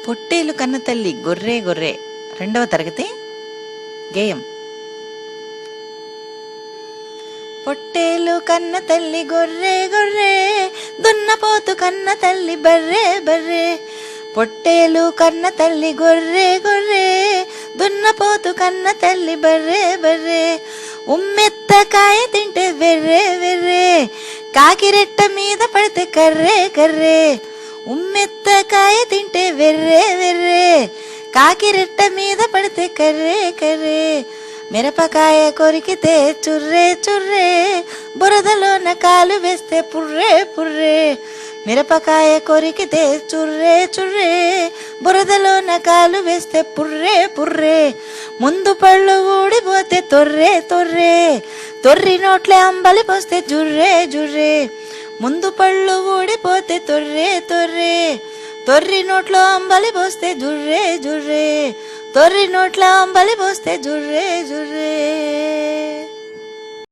పొట్టేలు కన్న తల్లి గొర్రె గొర్రె రెండవ తరగతి గేయం. పొట్టేలు కన్న తల్లి గొర్రె గొర్రె, దున్నపోతు కన్న తల్లి బర్రె బర్రె. పొట్టేలు కన్న తల్లి గొర్రె గొర్రె, దున్నపోతు కన్న తల్లి బర్రె బర్రె. ఉమ్మెత్త కాయ తింటే వెర్రే వెర్రే, కాకిరెట్ట మీద పడితే కర్రే కర్రే. ఉమ్మెత్త కాయ తింటే వెర్రే వెర్రే, కాకిరెట్ట మీద పడితే కర్రే కర్రే. మిరపకాయ కొరికితే చుర్రే చుర్రే, బురదలోన కాలు వేస్తే పుర్రే పుర్రే. మిరపకాయ కొరికితే చుర్రే చుర్రే, బురదలోన కాలు వేస్తే పుర్రే పుర్రే. ముందు పళ్ళు ఊడిపోతే తొర్రే తొర్రే, తొర్రి నోట్లే అంబలి పోస్తే జుర్రే జుర్రే. ముందు పళ్ళు ఊడిపోతే తొర్రే తొర్రే, తొర్రి నోట్లో అంబలి పోస్తే జుర్రే జుర్రే. తొర్రి నోట్ల అంబలి పోస్తే జుర్రే జుర్రే.